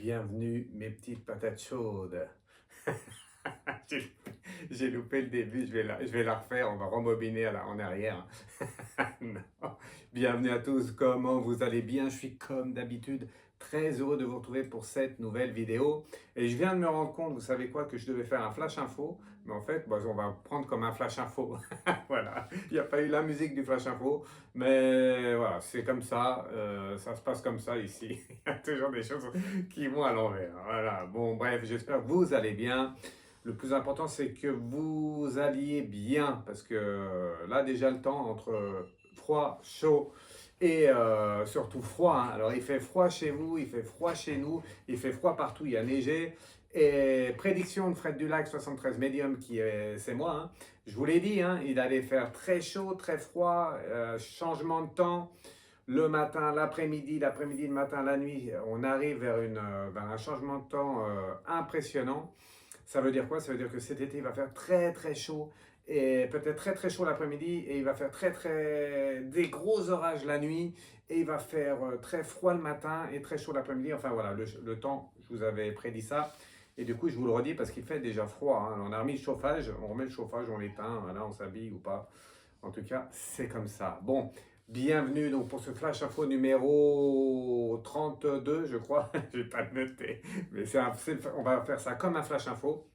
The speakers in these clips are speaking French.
Bienvenue mes petites patates chaudes. J'ai j'ai loupé le début, je vais la refaire, on va rembobiner en arrière. Non. Bienvenue à tous, comment vous allez bien? Je suis comme d'habitude très heureux de vous retrouver pour cette nouvelle vidéo. Et je viens de me rendre compte, vous savez quoi, que je devais faire un flash info, mais en fait, on va prendre comme un flash info. Voilà, il n'y a pas eu la musique du flash info, mais voilà, c'est comme ça se passe comme ça ici. Il y a toujours des choses qui vont à l'envers. Voilà, bon, bref, j'espère que vous allez bien. Le plus important, c'est que vous alliez bien, parce que là, déjà, le temps entre froid, chaud et surtout froid, hein. Alors, il fait froid chez vous, il fait froid chez nous, il fait froid partout, il y a neigé. Et prédiction de Fred Dulac 73 Medium, c'est moi, hein. Je vous l'ai dit, hein, il allait faire très chaud, très froid, changement de temps. Le matin, l'après-midi, le matin, la nuit, on arrive vers un changement de temps impressionnant. Ça veut dire quoi? Ça veut dire que cet été, il va faire très très chaud et peut-être très très chaud l'après-midi et il va faire des gros orages la nuit et il va faire très froid le matin et très chaud l'après-midi. Enfin voilà, le temps, je vous avais prédit ça. Et du coup, je vous le redis parce qu'il fait déjà froid, hein. On a remis le chauffage, on remet le chauffage, on l'éteint, voilà, on s'habille ou pas. En tout cas, c'est comme ça. Bon, bienvenue donc pour ce Flash Info numéro 32, je crois. Je n'ai pas noté, mais on va faire ça comme un Flash Info.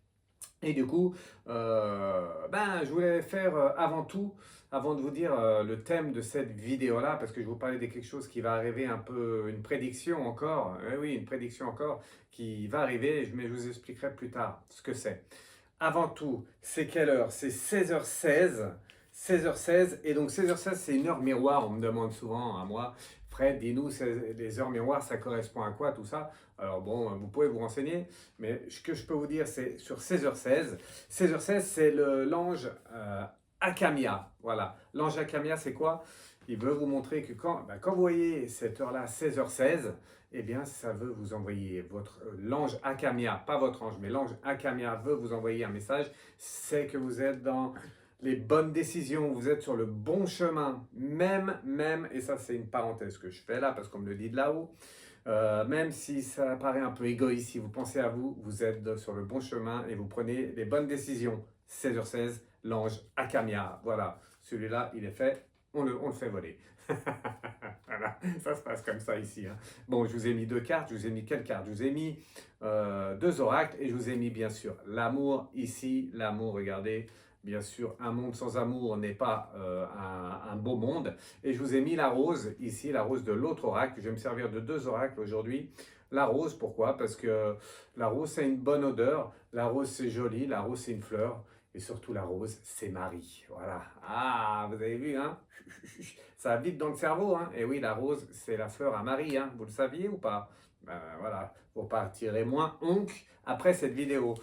Et du coup, je voulais faire avant tout, avant de vous dire le thème de cette vidéo-là, parce que je vous parlais de quelque chose qui va arriver un peu, une prédiction encore, oui, une prédiction encore qui va arriver, mais je vous expliquerai plus tard ce que c'est. Avant tout, c'est quelle heure? C'est 16h16. 16h16, et donc 16h16 c'est une heure miroir, on me demande souvent à moi, Fred, dis-nous, les heures miroirs, ça correspond à quoi tout ça? Alors bon, vous pouvez vous renseigner, mais ce que je peux vous dire, c'est sur 16h16. 16h16, c'est l'ange Akamia. Voilà, l'ange Akamia, c'est quoi? Il veut vous montrer que quand vous voyez cette heure-là, 16h16, eh bien, ça veut vous envoyer l'ange Akamia, pas votre ange, mais l'ange Akamia veut vous envoyer un message, c'est que vous êtes dans les bonnes décisions, vous êtes sur le bon chemin, même, et ça c'est une parenthèse que je fais là, parce qu'on me le dit de là-haut, même si ça paraît un peu égoïste, si vous pensez à vous, vous êtes sur le bon chemin et vous prenez les bonnes décisions. 16h16, l'ange Akamia, voilà, celui-là il est fait, on le fait voler. Voilà, ça se passe comme ça ici, hein. Bon, je vous ai mis deux cartes, je vous ai mis quelle carte? Je vous ai mis deux oracles et je vous ai mis bien sûr l'amour ici, l'amour, regardez. Bien sûr, un monde sans amour n'est pas un beau monde. Et je vous ai mis la rose ici, la rose de l'autre oracle. Je vais me servir de deux oracles aujourd'hui. La rose, pourquoi? Parce que la rose, c'est une bonne odeur. La rose, c'est joli. La rose, c'est une fleur. Et surtout, la rose, c'est Marie. Voilà. Ah, vous avez vu, hein? Ça va vite dans le cerveau, hein? Et oui, la rose, c'est la fleur à Marie, hein? Vous le saviez ou pas? Ben voilà, vous partirez moins oncle après cette vidéo.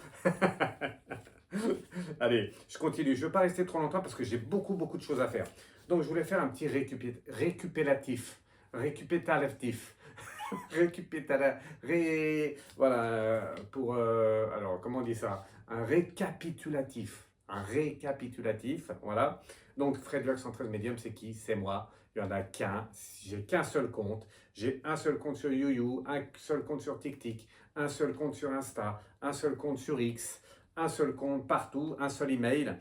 Allez, je continue. Je ne veux pas rester trop longtemps parce que j'ai beaucoup de choses à faire. Donc, je voulais faire un petit récupératif. Récupératif. Voilà, alors, comment on dit ça? Un récapitulatif. Un récapitulatif, voilà. Donc, Fred Dulac 113 Medium, c'est qui? C'est moi. Il n'y en a qu'un. J'ai qu'un seul compte. J'ai un seul compte sur YouYou, un seul compte sur TikTok, un seul compte sur Insta, un seul compte sur X, un seul compte partout, un seul email.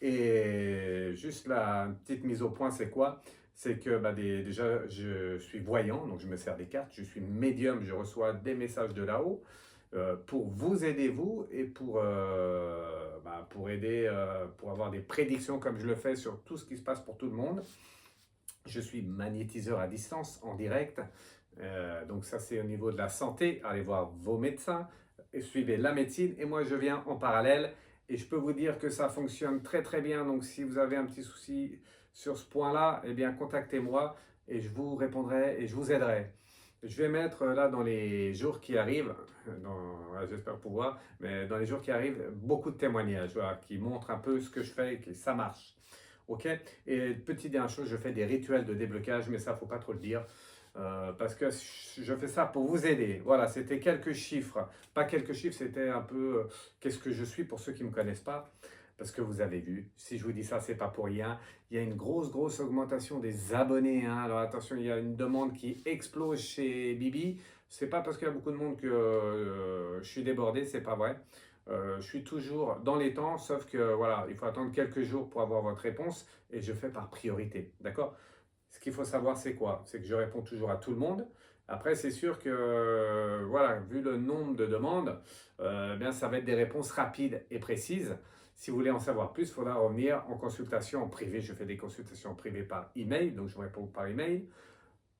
Et juste la petite mise au point, c'est quoi? C'est que déjà, je suis voyant, donc je me sers des cartes. Je suis médium, je reçois des messages de là-haut pour vous aider, vous, et pour aider, pour avoir des prédictions comme je le fais sur tout ce qui se passe pour tout le monde. Je suis magnétiseur à distance, en direct. Donc ça, c'est au niveau de la santé. Allez voir vos médecins, et suivez la médecine. Et moi, je viens en parallèle. Et je peux vous dire que ça fonctionne très bien. Donc si vous avez un petit souci sur ce point-là, eh bien, contactez-moi et je vous répondrai et je vous aiderai. Je vais mettre là dans les jours qui arrivent, j'espère pouvoir, mais dans les jours qui arrivent, beaucoup de témoignages voilà, qui montrent un peu ce que je fais et que ça marche. Ok? Et petite dernière chose, je fais des rituels de déblocage, mais ça, faut pas trop le dire. Parce que je fais ça pour vous aider. Voilà, c'était quelques chiffres. Pas quelques chiffres, c'était un peu qu'est-ce que je suis pour ceux qui ne me connaissent pas. Parce que vous avez vu, si je vous dis ça, c'est pas pour rien. Il y a une grosse augmentation des abonnés, hein. Alors attention, il y a une demande qui explose chez Bibi C'est pas parce qu'il y a beaucoup de monde que je suis débordé, c'est pas vrai. Je suis toujours dans les temps, sauf que voilà, il faut attendre quelques jours pour avoir votre réponse et je fais par priorité, d'accord? Ce qu'il faut savoir, c'est quoi? C'est que je réponds toujours à tout le monde. Après, c'est sûr que, voilà, vu le nombre de demandes, eh bien, ça va être des réponses rapides et précises. Si vous voulez en savoir plus, il faudra revenir en consultation en privé. Je fais des consultations privées par email, donc je vous réponds par email,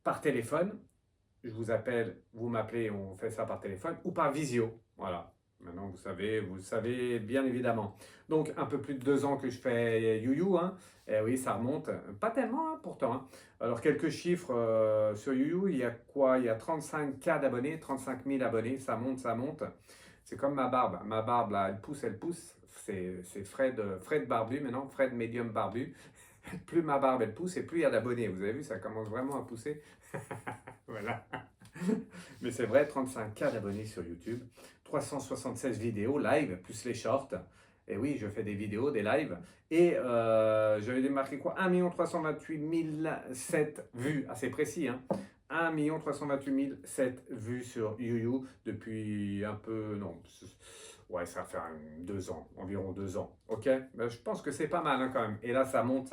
par téléphone. Je vous appelle, vous m'appelez, on fait ça par téléphone, ou par visio. Voilà. Maintenant, vous le savez bien évidemment. Donc, un peu plus de 2 ans que je fais YouYou, hein. Et oui, ça remonte. Pas tellement, hein, pourtant, hein. Alors, quelques chiffres sur YouYou. Il y a quoi? Il y a 35K d'abonnés, 35 000 abonnés. Ça monte, ça monte. C'est comme ma barbe. Ma barbe, là, elle pousse, elle pousse. C'est Fred Barbu maintenant, Fred Medium Barbu. Plus ma barbe, elle pousse et plus il y a d'abonnés. Vous avez vu, ça commence vraiment à pousser. Voilà. Mais c'est vrai, 35K d'abonnés sur YouTube, 376 vidéos live, plus les shorts. Et oui, je fais des vidéos, des lives. Et j'avais démarqué quoi? 1 328 007 vues, assez précis, hein. 1 328 007 vues sur YouYou depuis un peu, non, ouais, ça va faire 2 ans, environ 2 ans. Ok? Ben, je pense que c'est pas mal, hein, quand même. Et là, ça monte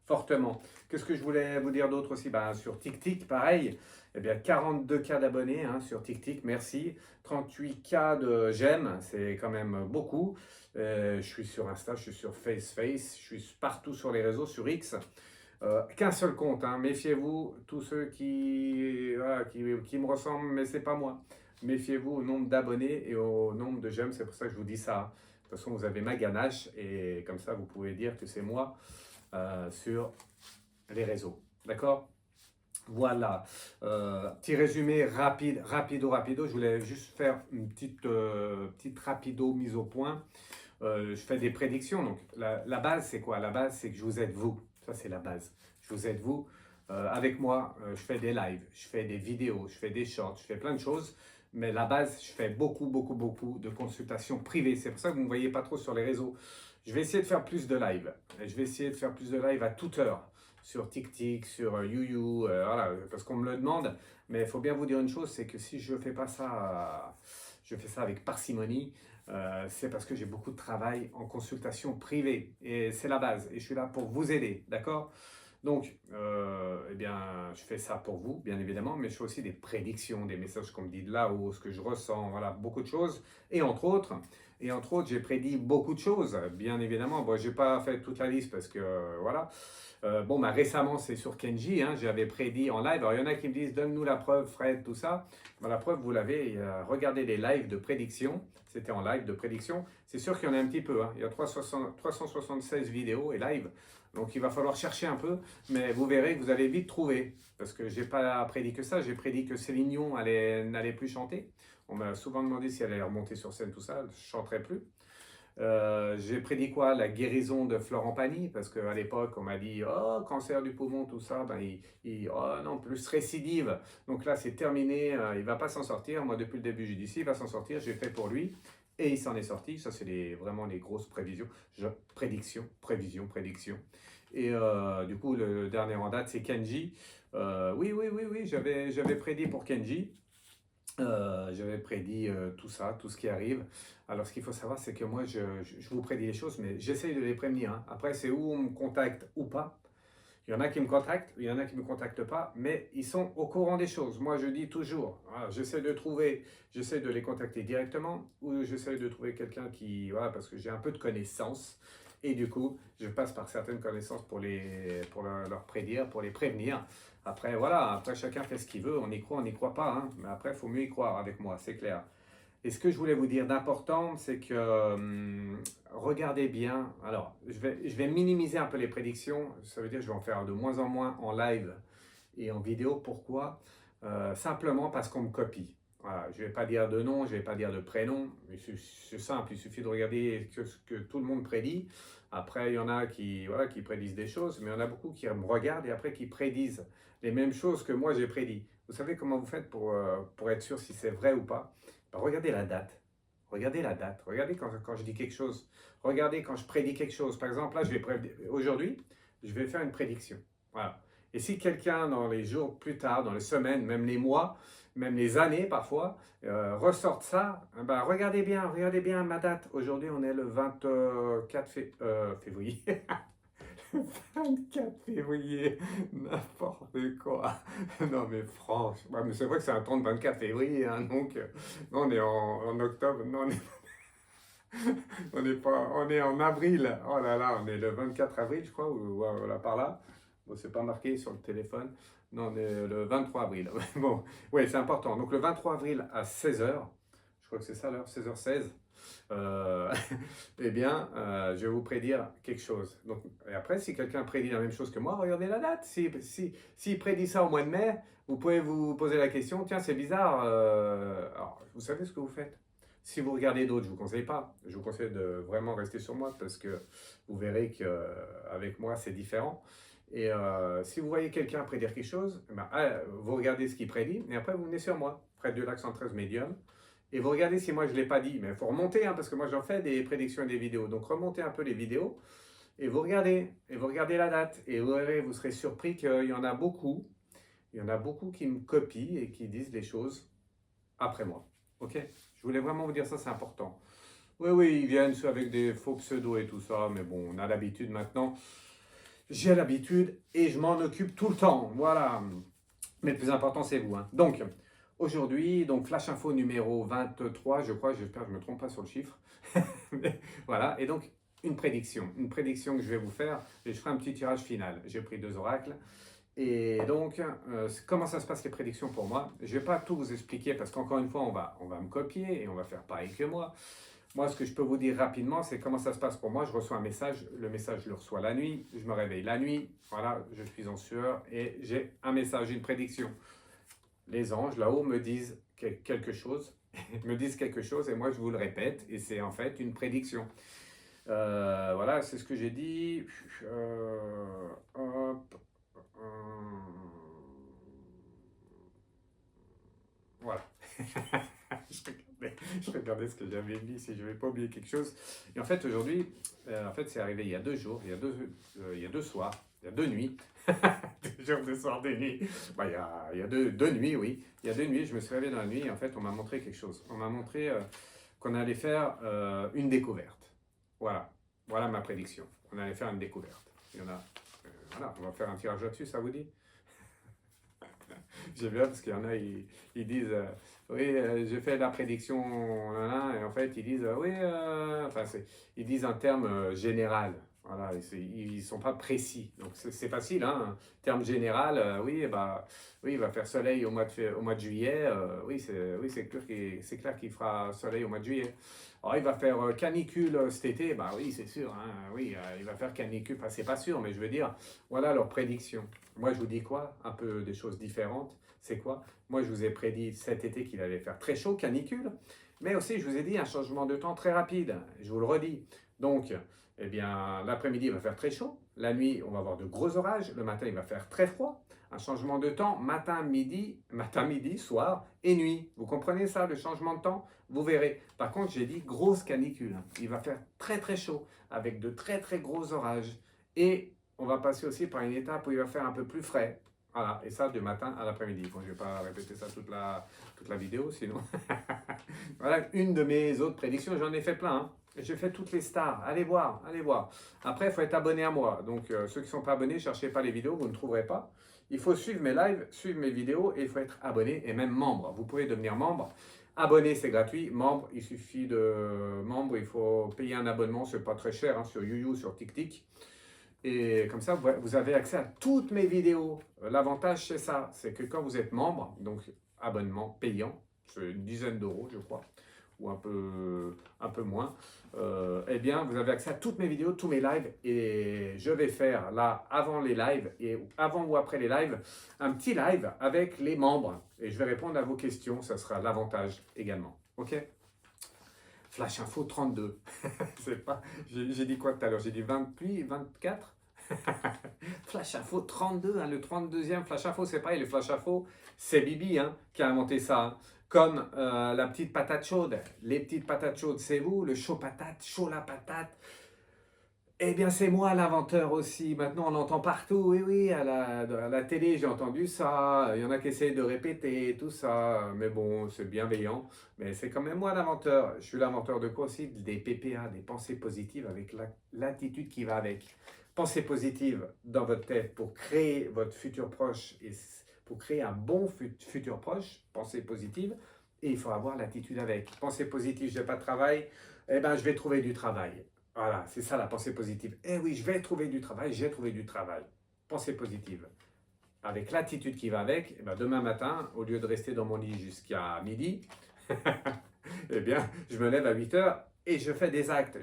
fortement. Qu'est-ce que je voulais vous dire d'autre aussi? Ben, sur TikTok, pareil. Eh bien, 42K d'abonnés, hein, sur TikTok, merci. 38K de j'aime, c'est quand même beaucoup. Je suis sur Insta, je suis sur FaceFace, je suis partout sur les réseaux, sur X. Qu'un seul compte, hein. Méfiez-vous, tous ceux voilà, qui me ressemblent, mais c'est pas moi. Méfiez-vous au nombre d'abonnés et au nombre de j'aime, c'est pour ça que je vous dis ça. De toute façon, vous avez ma ganache et comme ça, vous pouvez dire que c'est moi sur les réseaux. D'accord? Voilà. Petit résumé rapide, rapido. Je voulais juste faire une petite rapido mise au point. Je fais des prédictions. Donc, la base, c'est quoi? La base, c'est que je vous aide vous. Ça, c'est la base. Je vous aide vous. Avec moi, je fais des lives, je fais des vidéos, je fais des shorts, je fais plein de choses. Mais la base, je fais beaucoup de consultations privées. C'est pour ça que vous ne me voyez pas trop sur les réseaux. Je vais essayer de faire plus de lives. Je vais essayer de faire plus de lives à toute heure. Sur TikTok, sur YouYou, voilà, parce qu'on me le demande. Mais il faut bien vous dire une chose, c'est que si je ne fais pas ça, je fais ça avec parcimonie. C'est parce que j'ai beaucoup de travail en consultation privée et c'est la base et je suis là pour vous aider, d'accord? Donc, eh bien, je fais ça pour vous, bien évidemment, mais je fais aussi des prédictions, des messages qu'on me dit de là-haut, ce que je ressens, voilà, beaucoup de choses. Et entre autres, j'ai prédit beaucoup de choses, bien évidemment. Bon, je n'ai pas fait toute la liste parce que, voilà. Bon, bah, récemment, c'est sur Kenji, hein, j'avais prédit en live. Alors, il y en a qui me disent, donne-nous la preuve, Fred, tout ça. Bah, la preuve, vous l'avez, regardez les lives de prédiction. C'était en live de prédiction. C'est sûr qu'il y en a un petit peu, hein. Il y a 376 vidéos et live. Donc, il va falloir chercher un peu, mais vous verrez que vous allez vite trouver. Parce que je n'ai pas prédit que ça, j'ai prédit que Céline Dion n'allait plus chanter. On m'a souvent demandé si elle allait remonter sur scène, tout ça, je ne chanterai plus. J'ai prédit quoi? La guérison de Florent Pagny, parce qu'à l'époque, on m'a dit, oh, cancer du poumon, tout ça, ben, oh non, plus récidive. Donc là, c'est terminé, il ne va pas s'en sortir. Moi, depuis le début, j'ai dit, s'il va s'en sortir, j'ai fait pour lui. Et il s'en est sorti. Ça, c'est vraiment les grosses prévisions. Prédiction. Et du coup, le dernier en date, c'est Kenji. Oui, j'avais prédit pour Kenji. J'avais prédit tout ça, tout ce qui arrive. Alors, ce qu'il faut savoir, c'est que moi, je vous prédis les choses, mais j'essaye de les prévenir, hein. Après, c'est où on me contacte ou pas. Il y en a qui me contactent, il y en a qui ne me contactent pas, mais ils sont au courant des choses. Moi, je dis toujours, voilà, j'essaie de les contacter directement ou j'essaie de trouver quelqu'un qui, voilà, parce que j'ai un peu de connaissances. Et du coup, je passe par certaines connaissances pour leur prédire, pour les prévenir. Après, voilà, après chacun fait ce qu'il veut, on y croit, on n'y croit pas, hein. Mais après, il faut mieux y croire avec moi, c'est clair. Et ce que je voulais vous dire d'important, c'est que regardez bien. Alors, je vais minimiser un peu les prédictions. Ça veut dire que je vais en faire de moins en moins en live et en vidéo. Pourquoi? Simplement parce qu'on me copie. Voilà, je ne vais pas dire de nom, je ne vais pas dire de prénom. C'est simple, il suffit de regarder ce que tout le monde prédit. Après, il y en a voilà, qui prédisent des choses, mais il y en a beaucoup qui me regardent et après qui prédisent les mêmes choses que moi j'ai prédit. Vous savez comment vous faites pour être sûr si c'est vrai ou pas? Ben, regardez la date. Regardez la date. Regardez quand je dis quelque chose. Regardez quand je prédis quelque chose. Par exemple, là, aujourd'hui, je vais faire une prédiction. Voilà. Et si quelqu'un, dans les jours plus tard, dans les semaines, même les mois, même les années parfois, ressortent ça, ben regardez bien ma date. Aujourd'hui, on est le 24 février. 24 février, n'importe quoi. Non mais franchement, mais c'est vrai que c'est un temps de 24 février, hein, donc non, on est en octobre, non, on est pas, on est en avril. Oh là là, on est le 24 avril, je crois, ou voilà par là. Bon, c'est pas marqué sur le téléphone. Non, on est le 23 avril. Bon, oui, c'est important. Donc le 23 avril à 16 h, je crois que c'est ça l'heure, 16h16. Euh, eh bien, je vais vous prédire quelque chose. Donc, et après, si quelqu'un prédit la même chose que moi, regardez la date. S'il prédit ça au mois de mai, vous pouvez vous poser la question, tiens, c'est bizarre. Alors, vous savez ce que vous faites? Si vous regardez d'autres, je ne vous conseille pas. Je vous conseille de vraiment rester sur moi parce que vous verrez qu'avec moi, c'est différent. Et si vous voyez quelqu'un prédire quelque chose, eh ben, vous regardez ce qu'il prédit et après, vous venez sur moi, près de l'accent 13 médium. Et vous regardez si moi je ne l'ai pas dit, mais il faut remonter, hein, parce que moi j'en fais des prédictions et des vidéos. Donc remontez un peu les vidéos et vous regardez la date. Et vous verrez, vous serez surpris qu'il y en a beaucoup. Il y en a beaucoup qui me copient et qui disent les choses après moi. Ok? Je voulais vraiment vous dire ça, c'est important. Oui, oui, ils viennent avec des faux pseudos et tout ça, mais bon, on a l'habitude maintenant. J'ai l'habitude et je m'en occupe tout le temps. Voilà. Mais le plus important, c'est vous, hein. Donc, aujourd'hui, donc Flash Info numéro 23, je crois, j'espère que je ne me trompe pas sur le chiffre. Voilà, et donc une prédiction que je vais vous faire, et je ferai un petit tirage final. J'ai pris 2 oracles. Et donc, comment ça se passe les prédictions pour moi? Je ne vais pas tout vous expliquer parce qu'encore une fois, on va me copier et on va faire pareil que moi. Moi, ce que je peux vous dire rapidement, c'est comment ça se passe pour moi. Je reçois un message, le message, je le reçois la nuit, je me réveille la nuit, voilà, je suis en sueur et j'ai un message, une prédiction. Les anges là-haut me disent quelque chose, me disent quelque chose et moi je vous le répète et c'est en fait une prédiction. Voilà, c'est ce que j'ai dit. Hop, voilà. Je regardais ce que j'avais mis, si je ne vais pas oublier quelque chose. Et en fait, aujourd'hui, en fait, c'est arrivé il y a 2 jours, il y a 2 soirs, il y a 2 nuits. 2 jours, 2 soirs, 2 nuits. Bah, il y a deux nuits, oui. Il y a 2 nuits, je me suis réveillé dans la nuit et en fait, on m'a montré quelque chose. On m'a montré qu'on allait faire une découverte. Voilà. Voilà ma prédiction. On allait faire une découverte. Il y en a. Voilà, on va faire un tirage là-dessus, ça vous dit? J'aime bien parce qu'il y en a, ils disent oui, j'ai fait la prédiction, et en fait, ils disent oui, enfin, ils disent un terme général. Voilà, ils ne sont pas précis. Donc, c'est facile, hein. Terme général, oui, bah, oui, il va faire soleil au mois de juillet. Oui, c'est clair qu'il fera soleil au mois de juillet. Alors, il va faire canicule cet été. Bah oui, c'est sûr, hein, oui, il va faire canicule. Enfin, c'est pas sûr, mais je veux dire, voilà leur prédiction. Moi, je vous dis quoi? Un peu des choses différentes. C'est quoi? Moi, je vous ai prédit cet été qu'il allait faire très chaud, canicule, mais aussi, je vous ai dit un changement de temps très rapide. Je vous le redis. Donc, eh bien, l'après-midi, il va faire très chaud. La nuit, on va avoir de gros orages. Le matin, il va faire très froid. Un changement de temps, matin, midi, soir et nuit. Vous comprenez ça, le changement de temps? Vous verrez. Par contre, j'ai dit grosse canicule. Il va faire très très chaud, avec de très très gros orages. Et on va passer aussi par une étape où il va faire un peu plus frais. Voilà, et ça du matin à l'après-midi. Bon, je ne vais pas répéter ça toute la vidéo, sinon. Voilà une de mes autres prédictions. J'en ai fait plein, hein. J'ai fait toutes les stars. Allez voir, allez voir. Après, il faut être abonné à moi. Donc, ceux qui ne sont pas abonnés, ne cherchez pas les vidéos, vous ne trouverez pas. Il faut suivre mes lives, suivre mes vidéos et il faut être abonné et même membre. Vous pouvez devenir membre. Abonné, c'est gratuit. Membre, il suffit de membre. Il faut payer un abonnement. Ce n'est pas très cher, hein, sur YouYou, sur TikTok. Et comme ça, vous avez accès à toutes mes vidéos. L'avantage, c'est ça. C'est que quand vous êtes membre, donc abonnement payant, c'est une dizaine d'euros, je crois, ou un peu moins, eh bien, vous avez accès à toutes mes vidéos, tous mes lives. Et je vais faire là, avant les lives, et avant ou après les lives, un petit live avec les membres. Et je vais répondre à vos questions. Ça sera l'avantage également. OK? Flash Info 32. C'est pas. J'ai dit quoi tout à l'heure? J'ai dit 28, 24. Flash Info 32, hein, le 32e Flash Info, c'est pareil, le Flash Info, c'est Bibi, hein, qui a inventé ça. Hein. Comme la petite patate chaude. Les petites patates chaudes, c'est vous, le chaud patate, chaud la patate. Eh bien, c'est moi l'inventeur aussi. Maintenant, on l'entend partout. Oui, oui, à la télé, j'ai entendu ça. Il y en a qui essayent de répéter tout ça. Mais bon, c'est bienveillant. Mais c'est quand même moi l'inventeur. Je suis l'inventeur de quoi aussi? Des PPA, des pensées positives avec l'attitude qui va avec. Pensée positive dans votre tête pour créer votre futur proche et pour créer un bon futur proche. Pensée positive. Et il faut avoir l'attitude avec. Pensée positive, je n'ai pas de travail. Eh bien, je vais trouver du travail. Voilà, c'est ça la pensée positive. Eh oui, je vais trouver du travail, j'ai trouvé du travail. Pensée positive. Avec l'attitude qui va avec, eh ben demain matin, au lieu de rester dans mon lit jusqu'à midi, eh bien, je me lève à 8 heures et je fais des actes.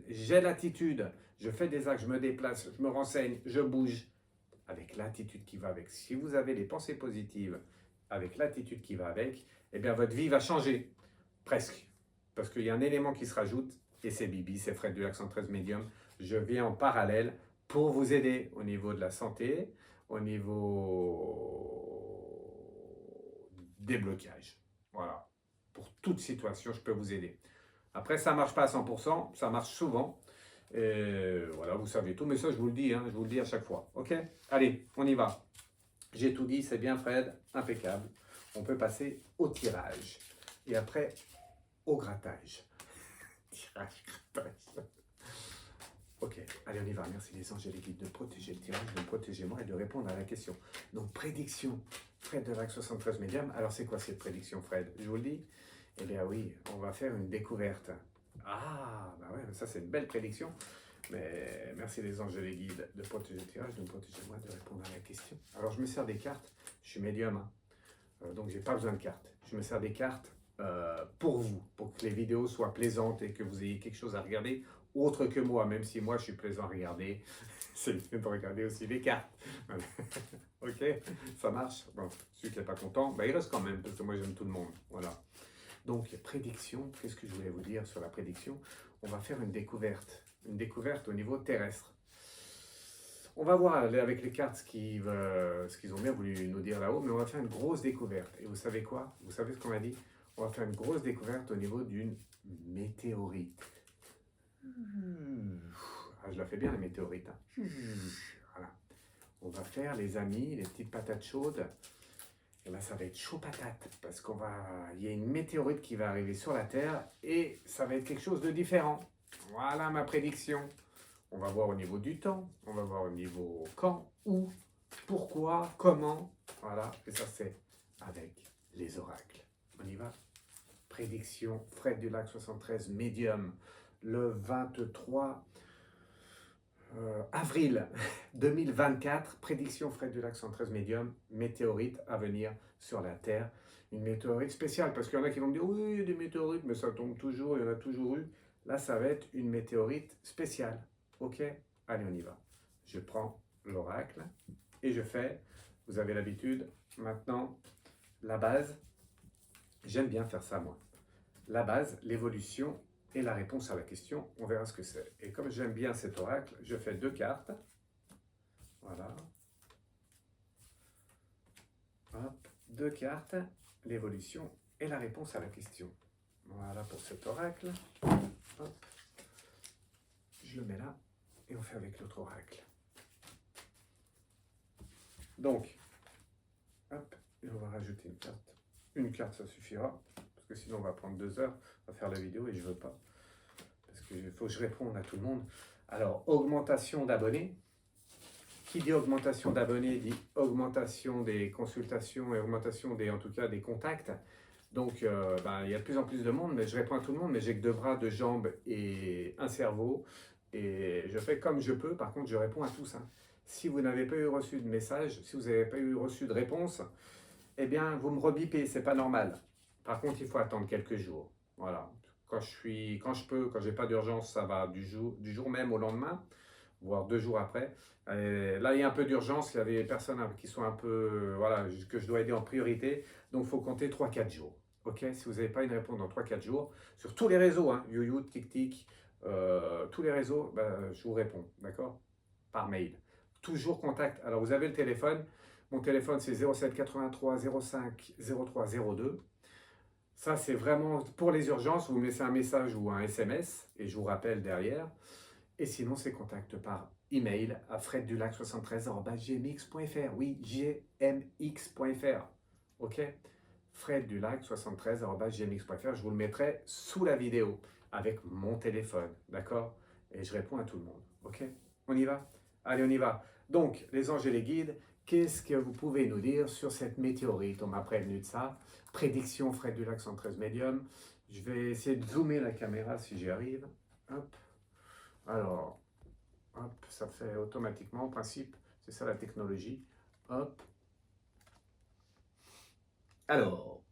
J'ai l'attitude, je fais des actes, je me déplace, je me renseigne, je bouge. Avec l'attitude qui va avec. Si vous avez les pensées positives avec l'attitude qui va avec, eh bien, votre vie va changer. Presque. Parce qu'il y a un élément qui se rajoute, et c'est Bibi, c'est Fred de l'Accent 13 Medium. Je viens en parallèle pour vous aider au niveau de la santé, au niveau des blocages. Voilà. Pour toute situation, je peux vous aider. Après, ça ne marche pas à 100%, ça marche souvent. Et voilà, vous savez tout, mais ça, je vous le dis, hein, je vous le dis à chaque fois. Ok? Allez, on y va. J'ai tout dit, c'est bien Fred, impeccable. On peut passer au tirage. Et après, au grattage. Tirage, grattage. Ok, allez, on y va. Merci les anges et les guides de protéger le tirage, de me protéger moi et de répondre à la question. Donc, prédiction. Fred de l'Axe 73 Médium. Alors, c'est quoi cette prédiction, Fred? Je vous le dis. Eh bien, oui, on va faire une découverte. Ah, bah ouais, ça, c'est une belle prédiction. Mais merci les anges et les guides de protéger le tirage, de me protéger moi, de répondre à la question. Alors, je me sers des cartes. Je suis médium, hein. Donc, j'ai pas besoin de cartes. Je me sers des cartes pour vous, pour que les vidéos soient plaisantes et que vous ayez quelque chose à regarder autre que moi, même si moi je suis plaisant à regarder, c'est mieux de regarder aussi les cartes. Ok, ça marche. Bon, celui qui n'est pas content, bah, il reste quand même, parce que moi j'aime tout le monde. Voilà. Donc, prédiction, qu'est-ce que je voulais vous dire sur la prédiction? On va faire une découverte au niveau terrestre. On va voir avec les cartes ce qu'ils ont bien voulu nous dire là-haut, mais on va faire une grosse découverte. Et vous savez quoi? Vous savez ce qu'on a dit? On va faire une grosse découverte au niveau d'une météorite. Ah, je la fais bien, la météorite. Hein. Voilà. On va faire, les amis, les petites patates chaudes. Et ben, ça va être chaud patate, parce il y a une météorite qui va arriver sur la Terre, et ça va être quelque chose de différent. Voilà ma prédiction. On va voir au niveau du temps, on va voir au niveau quand, où, pourquoi, comment. Voilà, et ça c'est avec les oracles. On y va? Prédiction, Fred du Lac 73, médium, le 23 avril 2024. Prédiction, Fred du Lac 73, médium, météorite à venir sur la Terre. Une météorite spéciale, parce qu'il y en a qui vont me dire, oui, il y a des météorites, mais ça tombe toujours, il y en a toujours eu. Là, ça va être une météorite spéciale. Ok? Allez, on y va. Je prends l'oracle et je fais, vous avez l'habitude, maintenant, la base. J'aime bien faire ça, moi. La base, l'évolution et la réponse à la question, on verra ce que c'est. Et comme j'aime bien cet oracle, je fais 2 cartes. Voilà. Hop, 2 cartes, l'évolution et la réponse à la question. Voilà pour cet oracle. Hop. Je le mets là. Et on fait avec l'autre oracle. Donc, hop, et on va rajouter une carte. Une carte, ça suffira, parce que sinon on va prendre 2 heures à faire la vidéo et je veux pas. Parce qu'il faut que je réponde à tout le monde. Alors, augmentation d'abonnés. Qui dit augmentation d'abonnés dit augmentation des consultations et augmentation en tout cas des contacts. Donc, il y a de plus en plus de monde, mais je réponds à tout le monde, mais j'ai que 2 bras, 2 jambes et un cerveau. Et je fais comme je peux, par contre, je réponds à tout ça. Si vous n'avez pas eu reçu de message, si vous n'avez pas eu reçu de réponse, eh bien, vous me rebipez, c'est pas normal. Par contre, il faut attendre quelques jours. Voilà. Quand je peux, quand j'ai pas d'urgence, ça va du jour même au lendemain, voire 2 jours après. Et là, il y a un peu d'urgence, il y a des personnes qui sont un peu, voilà, que je dois aider en priorité. Donc, il faut compter 3-4 jours. Ok? Si vous n'avez pas une réponse dans 3-4 jours, sur tous les réseaux, hein, YouYou, TikTok, tous les réseaux, je vous réponds, d'accord? Par mail. Toujours contact. Alors, vous avez le téléphone. Mon téléphone, c'est 07 83 05 03 02. Ça, c'est vraiment pour les urgences. Vous me laissez un message ou un SMS et je vous rappelle derrière. Et sinon, c'est contact par email à freddulac73@gmx.fr. Oui, gmx.fr. Ok? freddulac73@gmx.fr. Je vous le mettrai sous la vidéo avec mon téléphone. D'accord? Et je réponds à tout le monde. Ok? On y va? Allez, on y va. Donc, les anges et les guides, qu'est-ce que vous pouvez nous dire sur cette météorite? On m'a prévenu de ça. Prédiction Fred Dulac 113 Medium. Je vais essayer de zoomer la caméra si j'y arrive. Hop. Alors, hop, ça fait automatiquement, en principe, c'est ça la technologie. Hop. Alors,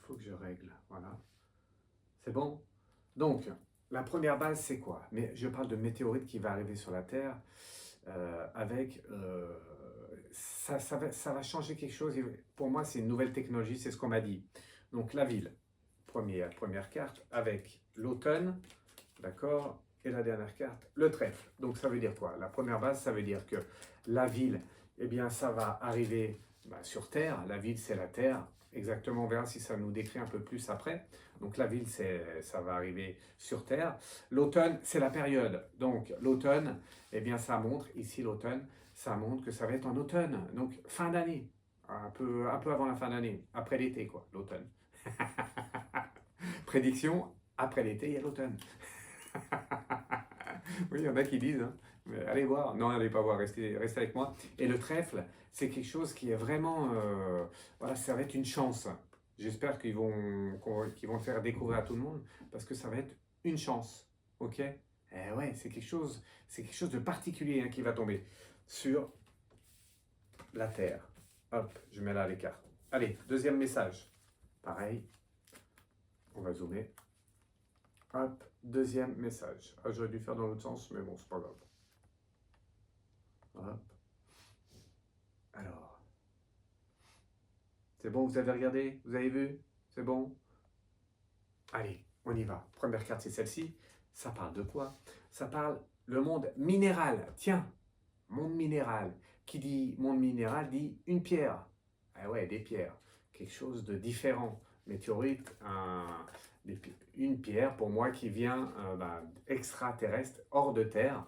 faut que je règle, voilà. C'est bon? Donc, la première base, c'est quoi? Mais je parle de météorite qui va arriver sur la Terre avec... ça va changer quelque chose. Pour moi, c'est une nouvelle technologie, c'est ce qu'on m'a dit. Donc, la ville, première carte, avec l'automne, d'accord? Et la dernière carte, le trèfle. Donc, ça veut dire quoi? La première base, ça veut dire que la ville, eh bien, ça va arriver sur Terre. La ville, c'est la Terre. Exactement, on verra si ça nous décrit un peu plus après. Donc la ville, ça va arriver sur Terre. L'automne, c'est la période. Donc l'automne, eh bien ça montre, ici l'automne, ça montre que ça va être en automne. Donc fin d'année, un peu avant la fin d'année, après l'été quoi, l'automne. Prédiction, après l'été, il y a l'automne. Oui, il y en a qui disent, hein. Mais allez voir. Non, allez pas voir, restez avec moi. Et le trèfle, c'est quelque chose qui est vraiment, voilà, ça va être une chance. J'espère qu'ils vont le faire découvrir à tout le monde, parce que ça va être une chance, ok? Eh ouais, c'est quelque chose de particulier hein, qui va tomber sur la Terre. Hop, je mets là les cartes. Allez, deuxième message. Pareil, on va zoomer. Hop, deuxième message. Ah, j'aurais dû faire dans l'autre sens, mais bon, c'est pas grave. Hop. Alors. C'est bon, vous avez regardé? Vous avez vu? C'est bon? Allez, on y va. Première carte, c'est celle-ci. Ça parle de quoi? Ça parle le monde minéral. Tiens, monde minéral. Qui dit monde minéral dit une pierre. Ah ouais, des pierres. Quelque chose de différent. Météorite, une pierre pour moi qui vient extraterrestre, hors de Terre,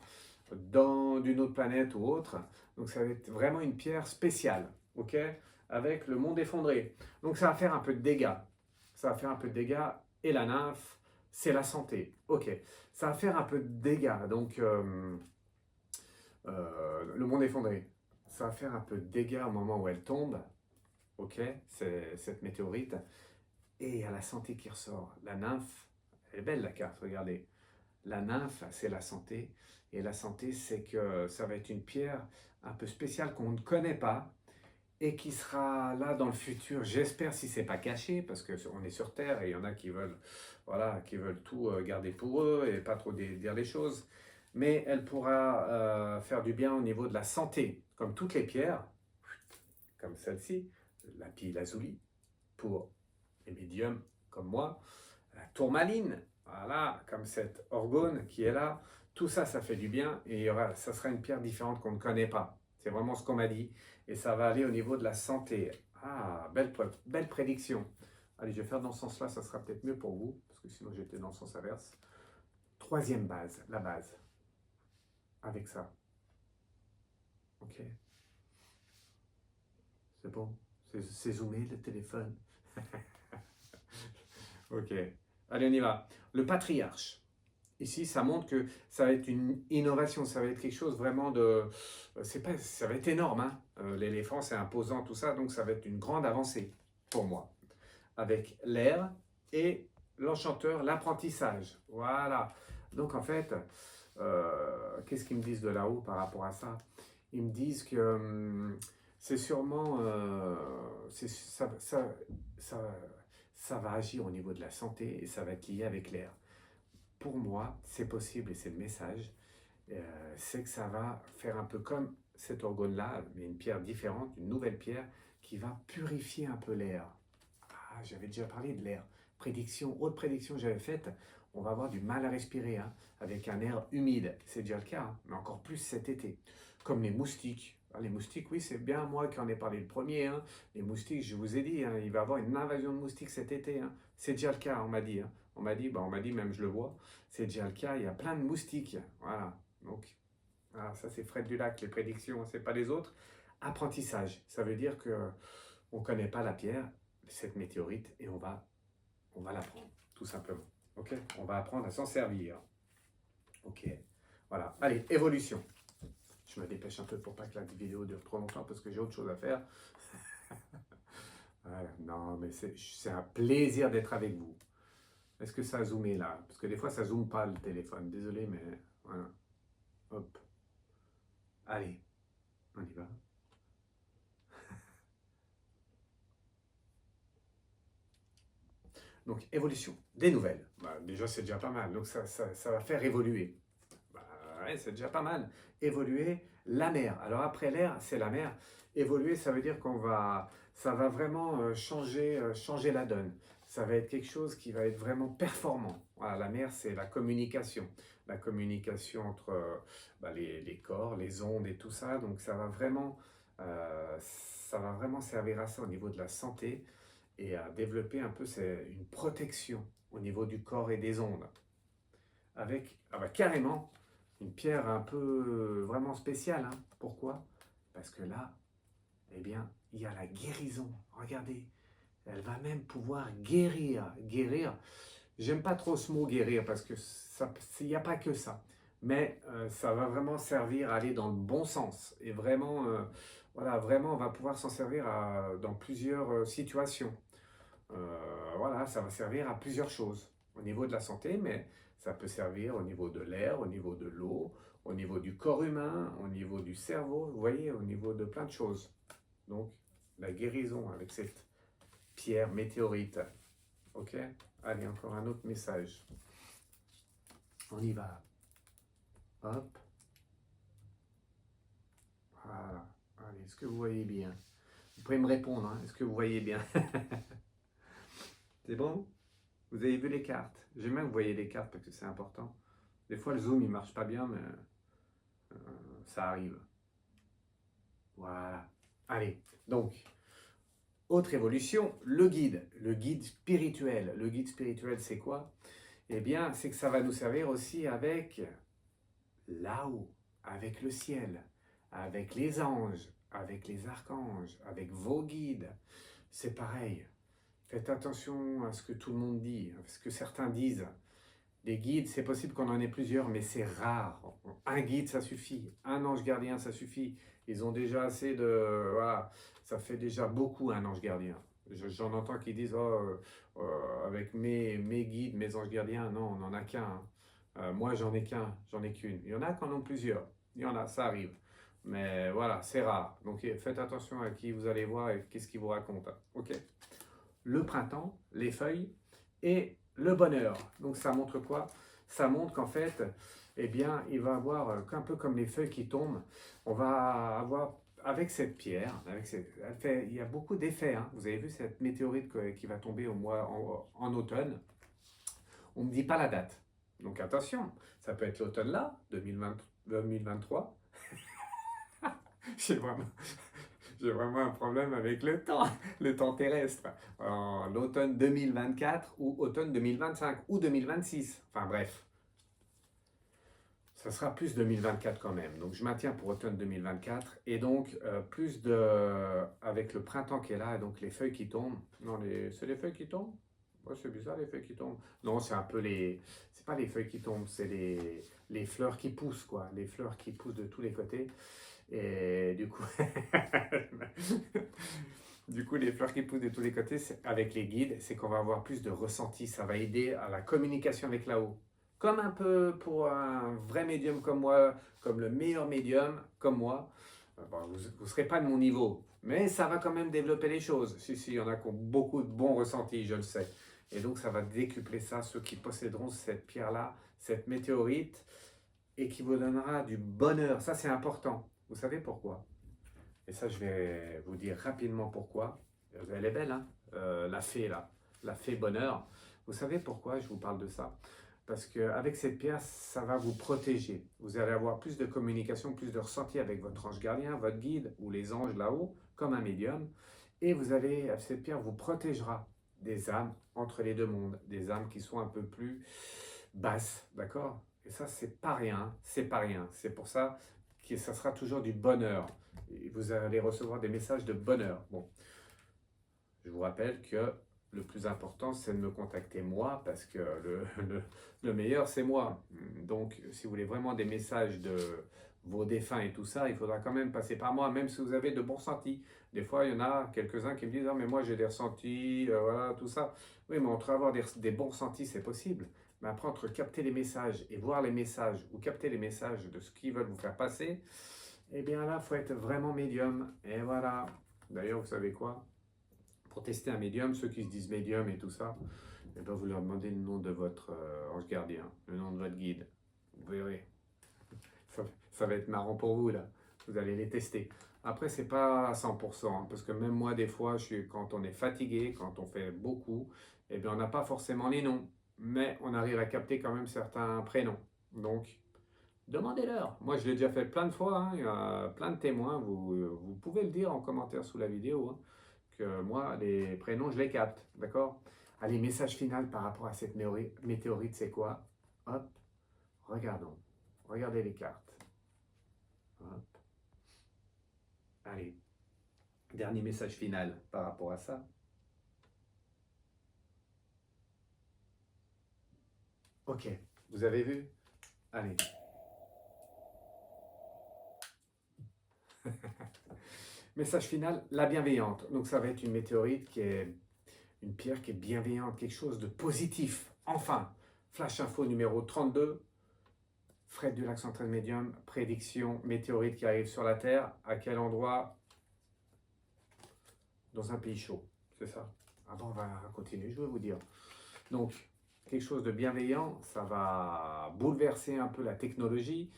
d'une autre planète ou autre. Donc ça va être vraiment une pierre spéciale, ok? Avec le monde effondré. Donc ça va faire un peu de dégâts. Ça va faire un peu de dégâts. Et la nymphe, c'est la santé. Ok, ça va faire un peu de dégâts. Donc le monde effondré, ça va faire un peu de dégâts au moment où elle tombe. Ok, c'est cette météorite. Et il y a la santé qui ressort. La nymphe, elle est belle la carte, regardez. La nymphe, c'est la santé. Et la santé, c'est que ça va être une pierre un peu spéciale qu'on ne connaît pas et qui sera là dans le futur. J'espère si c'est pas caché, parce qu'on est sur Terre et il y en a qui veulent, voilà, qui veulent tout garder pour eux et pas trop dire les choses. Mais elle pourra faire du bien au niveau de la santé, comme toutes les pierres, comme celle-ci, la pile lazuli, pour les médiums comme moi, la tourmaline, voilà, comme cette orgone qui est là. Tout ça, ça fait du bien et ça sera une pierre différente qu'on ne connaît pas. C'est vraiment ce qu'on m'a dit. Et ça va aller au niveau de la santé. Ah, belle prédiction. Allez, je vais faire dans ce sens-là, ça sera peut-être mieux pour vous, parce que sinon j'étais dans le sens inverse. Troisième base, la base. Avec ça. Ok. C'est bon. C'est zoomé le téléphone. Ok. Allez, on y va. Le patriarche. Ici, ça montre que ça va être une innovation, ça va être quelque chose vraiment de... ça va être énorme, hein. L'éléphant, c'est imposant, tout ça, donc ça va être une grande avancée pour moi. Avec l'air et l'enchanteur, l'apprentissage. Voilà. Donc en fait, qu'est-ce qu'ils me disent de là-haut par rapport à ça? Ils me disent que c'est sûrement... ça va agir au niveau de la santé et ça va être lié avec l'air. Pour moi, c'est possible et c'est le message, c'est que ça va faire un peu comme cet orgone-là, mais une pierre différente, une nouvelle pierre qui va purifier un peu l'air. Ah, j'avais déjà parlé de l'air. Autre prédiction que j'avais faite, on va avoir du mal à respirer, hein, avec un air humide. C'est déjà le cas, hein, mais encore plus cet été. Comme les moustiques, Ah, les moustiques, oui, c'est bien moi qui en ai parlé le premier, hein. Les moustiques, je vous ai dit, hein, il va y avoir une invasion de moustiques cet été, hein. C'est déjà le cas, on m'a dit, hein. On m'a dit, même je le vois, c'est déjà le cas, il y a plein de moustiques. Voilà. Donc, ah, ça c'est Fred Dulac, les prédictions, c'est pas les autres. Apprentissage, ça veut dire que on connaît pas la pierre, cette météorite, et on va l'apprendre, tout simplement. Ok? On va apprendre à s'en servir. Ok. Voilà. Allez, évolution. Je me dépêche un peu pour pas que la vidéo dure trop longtemps parce que j'ai autre chose à faire. Voilà. Non, mais c'est un plaisir d'être avec vous. Est-ce que ça a zoomé là? Parce que des fois, ça zoome pas le téléphone. Désolé, mais voilà. Hop. Allez, on y va. Donc, évolution, des nouvelles. Bah, déjà, c'est déjà pas mal. Donc, ça va faire évoluer. Bah, ouais, c'est déjà pas mal. Évoluer, la mer. Alors, après l'air, c'est la mer. Évoluer, ça veut dire ça va vraiment changer la donne. Ça va être quelque chose qui va être vraiment performant. Voilà, la mer, c'est la communication. La communication entre bah, les corps, les ondes et tout ça. Donc, ça va vraiment servir à ça au niveau de la santé et à développer un peu une protection au niveau du corps et des ondes. Avec ah bah, carrément une pierre un peu vraiment spéciale. Hein. Pourquoi? Parce que là, eh bien, il y a la guérison. Regardez, elle va même pouvoir guérir. Guérir. J'aime pas trop ce mot guérir parce que il n'y a pas que ça. Mais ça va vraiment servir à aller dans le bon sens. Et vraiment, voilà, vraiment, on va pouvoir s'en servir dans plusieurs situations. Voilà, ça va servir à plusieurs choses au niveau de la santé, mais ça peut servir au niveau de l'air, au niveau de l'eau, au niveau du corps humain, au niveau du cerveau, vous voyez, au niveau de plein de choses. Donc, la guérison avec cette pierre météorite. Ok? Allez, encore un autre message. On y va. Hop. Voilà. Allez, est-ce que vous voyez bien? Vous pouvez me répondre, hein? Est-ce que vous voyez bien? C'est bon? Vous avez vu les cartes? J'aime bien que vous voyez les cartes parce que c'est important. Des fois, le zoom, il marche pas bien, mais ça arrive. Voilà. Allez, donc, autre évolution, le guide. Le guide spirituel. Le guide spirituel, c'est quoi? Eh bien, c'est que ça va nous servir aussi avec là-haut, avec le ciel, avec les anges, avec les archanges, avec vos guides. C'est pareil. Faites attention à ce que tout le monde dit, à ce que certains disent. Les guides, c'est possible qu'on en ait plusieurs, mais c'est rare. Un guide, ça suffit. Un ange gardien, ça suffit. Ils ont déjà assez de... Voilà, ça fait déjà beaucoup un ange gardien. J'en entends qui disent, oh, avec mes guides, mes anges gardiens, non, on n'en a qu'un. Hein. Moi, j'en ai qu'un, j'en ai qu'une. Il y en a qui en ont plusieurs. Il y en a, ça arrive. Mais voilà, c'est rare. Donc faites attention à qui vous allez voir et qu'est-ce qu'ils vous racontent. Ok? Le printemps, les feuilles et le bonheur. Donc ça montre quoi? Ça montre qu'en fait, eh bien, il va avoir, un peu comme les feuilles qui tombent, on va avoir, avec cette pierre, il y a beaucoup d'effets. Hein. Vous avez vu cette météorite qui va tomber en automne. On ne dit pas la date. Donc attention, ça peut être l'automne là, 2023. J'ai vraiment, j'ai vraiment un problème avec le temps terrestre. L'automne 2024 ou automne 2025 ou 2026. Enfin bref, ça sera plus 2024 quand même. Donc je maintiens pour automne 2024 et donc avec le printemps qui est là et donc les feuilles qui tombent. Non, c'est les feuilles qui tombent. Ouais, c'est bizarre les feuilles qui tombent. Non, c'est un peu c'est pas les feuilles qui tombent, c'est les fleurs qui poussent quoi. Les fleurs qui poussent de tous les côtés. Et du coup, du coup, les fleurs qui poussent de tous les côtés, avec les guides, c'est qu'on va avoir plus de ressenti. Ça va aider à la communication avec là-haut. Comme un peu pour un vrai médium comme moi, comme le meilleur médium comme moi. Bon, vous ne serez pas de mon niveau, mais ça va quand même développer les choses. Si, il y en a qui ont beaucoup de bons ressentis, je le sais. Et donc, ça va décupler ça, ceux qui posséderont cette pierre-là, cette météorite, et qui vous donnera du bonheur. Ça, c'est important. Vous savez pourquoi? Et ça, je vais vous dire rapidement pourquoi. Elle est belle, hein? La fée, là. La fée bonheur. Vous savez pourquoi je vous parle de ça? parce qu'avec cette pierre, ça va vous protéger. Vous allez avoir plus de communication, plus de ressenti avec votre ange gardien, votre guide ou les anges là-haut, comme un médium. Et vous allez, cette pierre vous protégera des âmes entre les deux mondes, des âmes qui sont un peu plus basses, d'accord? Et ça, c'est pas rien, c'est pas rien. C'est pour ça que ça sera toujours du bonheur. Et vous allez recevoir des messages de bonheur. Bon, je vous rappelle que le plus important, c'est de me contacter moi, parce que le meilleur, c'est moi. Donc, si vous voulez vraiment des messages de vos défunts et tout ça, il faudra quand même passer par moi, même si vous avez de bons ressentis. Des fois, il y en a quelques-uns qui me disent « Ah, mais moi, j'ai des ressentis, voilà, tout ça. » Oui, mais entre avoir des bons ressentis, c'est possible. Mais après, entre capter les messages et voir les messages, ou capter les messages de ce qu'ils veulent vous faire passer, eh bien là, il faut être vraiment médium. Et voilà. D'ailleurs, vous savez quoi? Pour tester un médium, ceux qui se disent médium et tout ça, eh ben vous leur demandez le nom de votre ange gardien, le nom de votre guide. Vous verrez, ça va être marrant pour vous là. Vous allez les tester. Après, c'est pas à 100%, hein, parce que même moi, des fois, quand on est fatigué, quand on fait beaucoup, eh bien, on n'a pas forcément les noms, mais on arrive à capter quand même certains prénoms. Donc, demandez-leur. Moi, je l'ai déjà fait plein de fois, hein, il y a plein de témoins. Vous pouvez le dire en commentaire sous la vidéo, hein, que moi, les prénoms, je les capte, d'accord? Allez, message final par rapport à cette météorite, c'est quoi? Hop, regardons. Regardez les cartes. Hop. Allez, dernier message final par rapport à ça. Ok, vous avez vu? Allez. Message final, la bienveillante. Donc ça va être une météorite qui est une pierre qui est bienveillante, quelque chose de positif. Enfin, flash info numéro 32. Fred du lac Central Médium, prédiction météorite qui arrive sur la Terre. À quel endroit? Dans un pays chaud, c'est ça. Ah bon, on va continuer, je vais vous dire. Donc, quelque chose de bienveillant, ça va bouleverser un peu la technologie.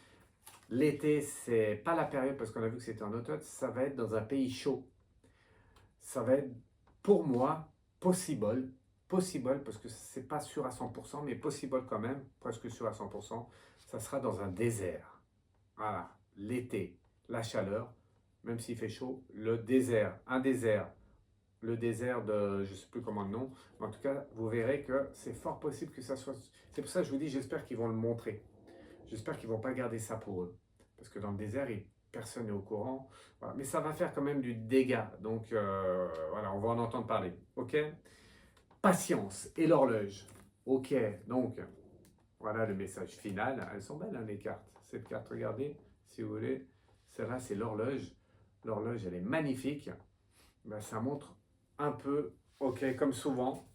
L'été, c'est pas la période, parce qu'on a vu que c'était en automne, ça va être dans un pays chaud. Ça va être, pour moi, possible, parce que c'est pas sûr à 100%, mais possible quand même, presque sûr à 100%, ça sera dans un désert. Voilà, l'été, la chaleur, même s'il fait chaud, le désert, un désert, le désert de, je ne sais plus comment le nom, mais en tout cas, vous verrez que c'est fort possible que ça soit... C'est pour ça que je vous dis, j'espère qu'ils vont le montrer. J'espère qu'ils ne vont pas garder ça pour eux. Parce que dans le désert, personne n'est au courant. Voilà. Mais ça va faire quand même du dégât. Donc, voilà, on va en entendre parler. OK? Patience et l'horloge. OK, donc, voilà le message final. Elles sont belles, hein, les cartes. Cette carte, regardez, si vous voulez. Celle-là, c'est l'horloge. L'horloge, elle est magnifique. Ben, ça montre un peu, ok, comme souvent,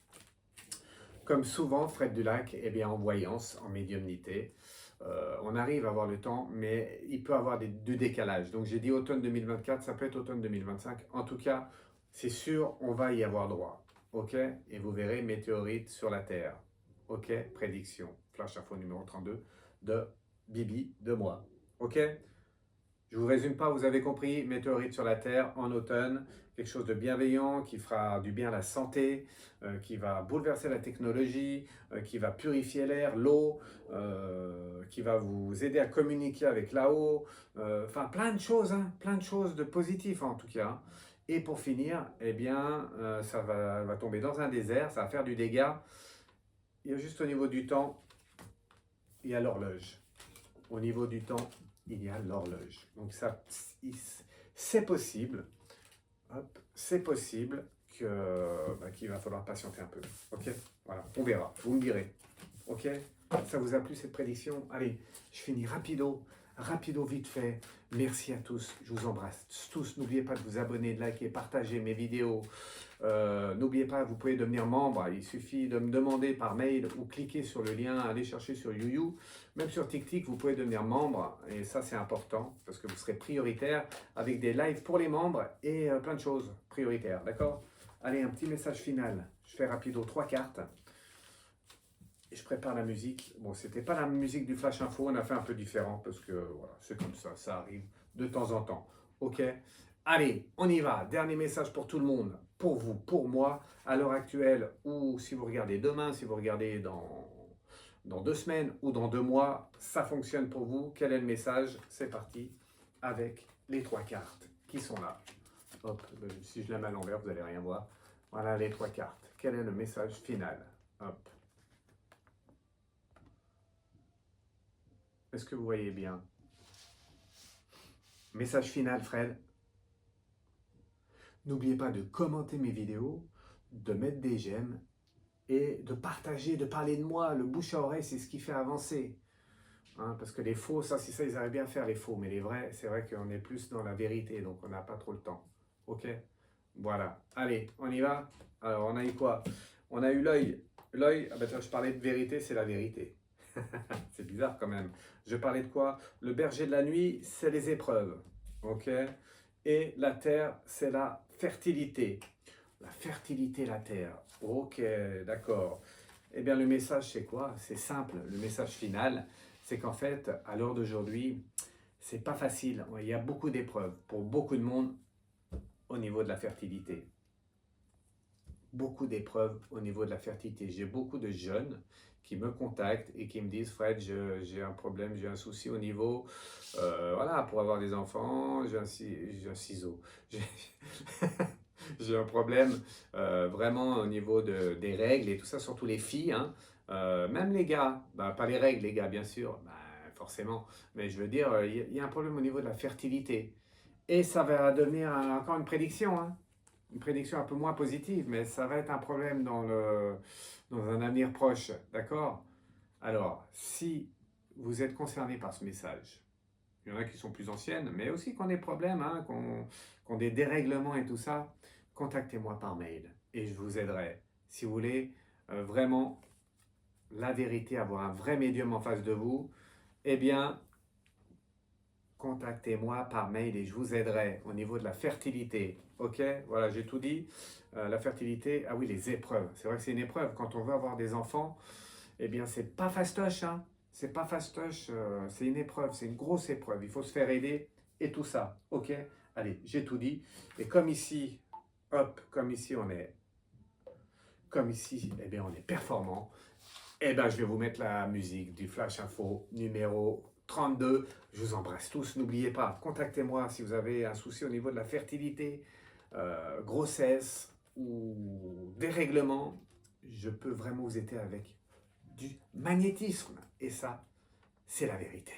Fred Dulac, eh bien, en voyance, en médiumnité, on arrive à avoir le temps, mais il peut avoir du décalage. Donc j'ai dit automne 2024, ça peut être automne 2025. En tout cas, c'est sûr, on va y avoir droit. Ok? Et vous verrez, météorite sur la Terre. Ok? Prédiction. Flash info numéro 32 de Bibi, de moi. Ok? Je vous résume pas, vous avez compris, météorite sur la Terre en automne, quelque chose de bienveillant qui fera du bien à la santé, qui va bouleverser la technologie, qui va purifier l'air, l'eau, qui va vous aider à communiquer avec là-haut, enfin plein de choses, hein, plein de choses de positif en tout cas. Et pour finir, eh bien, ça va tomber dans un désert, ça va faire du dégât. Il y a juste au niveau du temps, il y a l'horloge. Au niveau du temps, il y a l'horloge. Donc ça, c'est possible. C'est possible qu'il va falloir patienter un peu. Ok? Voilà, on verra. Vous me direz. Ok? Ça vous a plu cette prédiction? Allez, je finis rapido vite fait. Merci à tous. Je vous embrasse tous. N'oubliez pas de vous abonner, de liker, partager mes vidéos. N'oubliez pas, vous pouvez devenir membre. Il suffit de me demander par mail ou cliquer sur le lien, aller chercher sur YouYou. Même sur TikTok, vous pouvez devenir membre. Et ça, c'est important parce que vous serez prioritaire avec des lives pour les membres et plein de choses prioritaires. D'accord? Allez, un petit message final. Je fais rapido 3 cartes. Et je prépare la musique. Bon, c'était pas la musique du Flash Info. On a fait un peu différent parce que voilà, c'est comme ça. Ça arrive de temps en temps. Ok? Allez, on y va. Dernier message pour tout le monde, pour vous, pour moi, à l'heure actuelle, ou si vous regardez demain, si vous regardez dans 2 semaines ou dans 2 mois, ça fonctionne pour vous. Quel est le message? C'est parti avec les 3 cartes qui sont là. Hop, si je la mets à l'envers, vous n'allez rien voir. Voilà les 3 cartes. Quel est le message final? Hop. Est-ce que vous voyez bien? Message final, Fred. N'oubliez pas de commenter mes vidéos, de mettre des j'aime et de partager, de parler de moi. Le bouche à oreille, c'est ce qui fait avancer. Hein, parce que les faux, ça, c'est ça, ils arrivent bien à faire les faux. Mais les vrais, c'est vrai qu'on est plus dans la vérité, donc on n'a pas trop le temps. Ok? Voilà. Allez, on y va. Alors, on a eu quoi? On a eu l'œil. L'œil, ah ben, je parlais de vérité, c'est la vérité. C'est bizarre quand même. Je parlais de quoi? Le berger de la nuit, c'est les épreuves. Ok? Et la terre, c'est la fertilité. La fertilité, la terre. Ok, d'accord. Eh bien, le message, c'est quoi? C'est simple. Le message final, c'est qu'en fait, à l'heure d'aujourd'hui, c'est pas facile. Il y a beaucoup d'épreuves pour beaucoup de monde au niveau de la fertilité. Beaucoup d'épreuves au niveau de la fertilité. J'ai beaucoup de jeunes qui me contactent et qui me disent Fred, j'ai un problème, j'ai un souci au niveau, voilà, pour avoir des enfants, j'ai un ciseau. J'ai un problème vraiment au niveau des règles et tout ça, surtout les filles, hein. Même les gars, bah, pas les règles, les gars, bien sûr, bah, forcément, mais je veux dire, il y a un problème au niveau de la fertilité. Et ça va devenir encore une prédiction, hein. Une prédiction un peu moins positive, mais ça va être un problème dans un avenir proche, d'accord? Alors, si vous êtes concerné par ce message, il y en a qui sont plus anciennes, mais aussi qui ont des problèmes, hein, qui ont des dérèglements et tout ça, contactez-moi par mail et je vous aiderai. Si vous voulez vraiment la vérité, avoir un vrai médium en face de vous, eh bien, contactez-moi par mail et je vous aiderai au niveau de la fertilité. Ok, voilà, j'ai tout dit. La fertilité, ah oui, les épreuves. C'est vrai que c'est une épreuve. Quand on veut avoir des enfants, eh bien, c'est pas fastoche, hein. C'est pas fastoche, c'est une épreuve, c'est une grosse épreuve. Il faut se faire aider et tout ça. Ok, allez, j'ai tout dit. Et comme ici, hop, comme ici, eh bien, on est performant. Eh bien, je vais vous mettre la musique du Flash Info numéro 32. Je vous embrasse tous. N'oubliez pas, contactez-moi si vous avez un souci au niveau de la fertilité, grossesse ou dérèglement. Je peux vraiment vous aider avec du magnétisme. Et ça, c'est la vérité.